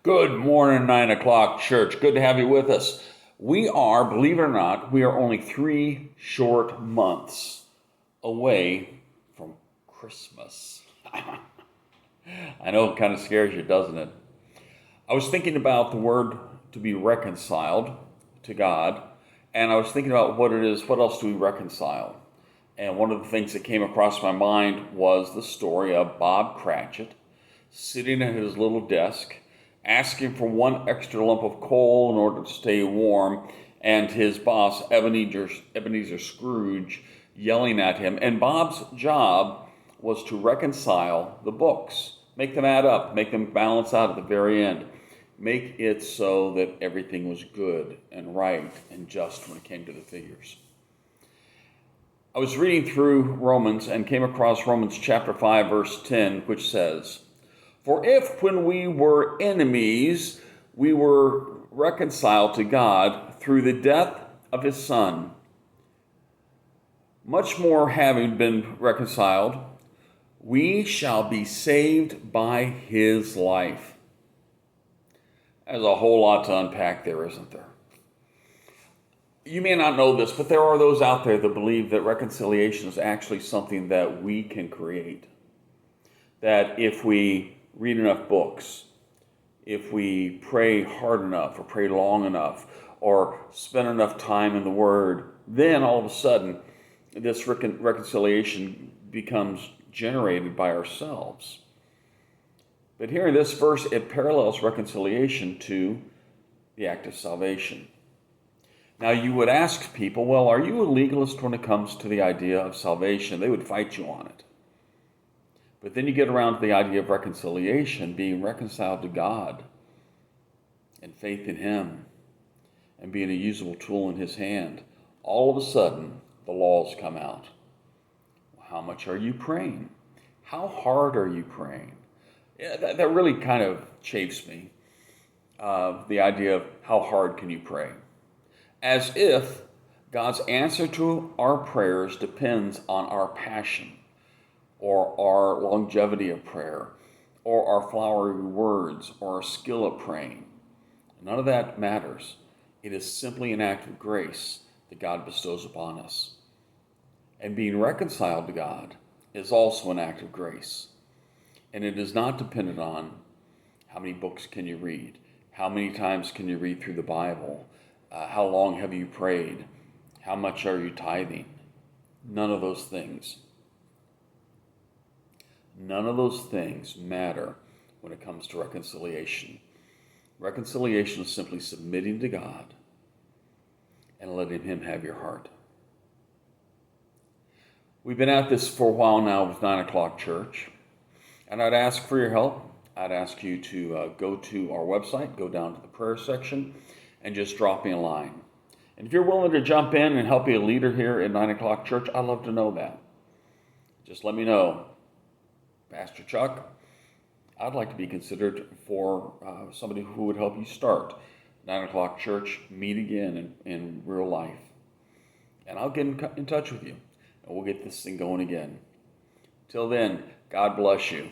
Good morning, 9 o'clock church. Good to have you with us. We are, believe it or not, we are only 3 short months away from Christmas. I know it kind of scares you, doesn't it? I was thinking about the word to be reconciled to God, and I was thinking about what it is, what else do we reconcile? And one of the things that came across my mind was the story of Bob Cratchit sitting at his little desk, asking for one extra lump of coal in order to stay warm, and his boss, Ebenezer Scrooge, yelling at him. And Bob's job was to reconcile the books, make them add up, make them balance out at the very end, make it so that everything was good and right and just when it came to the figures. I was reading through Romans and came across Romans chapter 5, verse 10, which says, "For if when we were enemies, we were reconciled to God through the death of his Son, much more having been reconciled, we shall be saved by his life." There's a whole lot to unpack there, isn't there? You may not know this, but there are those out there that believe that reconciliation is actually something that we can create. That if we read enough books, if we pray hard enough or pray long enough or spend enough time in the Word, then all of a sudden this reconciliation becomes generated by ourselves. But here in this verse, it parallels reconciliation to the act of salvation. Now you would ask people, well, are you a legalist when it comes to the idea of salvation? They would fight you on it. But then you get around to the idea of reconciliation, being reconciled to God and faith in him and being a usable tool in his hand. All of a sudden, the laws come out. How much are you praying? How hard are you praying? Yeah, that really kind of chafes me, the idea of how hard can you pray? As if God's answer to our prayers depends on our passion, or our longevity of prayer, or our flowery words, or our skill at praying. None of that matters. It is simply an act of grace that God bestows upon us. And being reconciled to God is also an act of grace. And it is not dependent on how many books can you read, how many times can you read through the Bible, how long have you prayed, how much are you tithing. None of those things. None of those things matter when it comes to reconciliation. Reconciliation is simply submitting to God and letting him have your heart. We've been at this for a while now with 9 o'clock church, and I'd ask for your help. I'd ask you to go to our website, go down to the prayer section, and just drop me a line. And if you're willing to jump in and help be a leader here at 9 o'clock church, I'd love to know that. Just let me know. Pastor Chuck, I'd like to be considered for somebody who would help you start 9 o'clock church, meet again in real life. And I'll get in touch with you, and we'll get this thing going again. Till then, God bless you.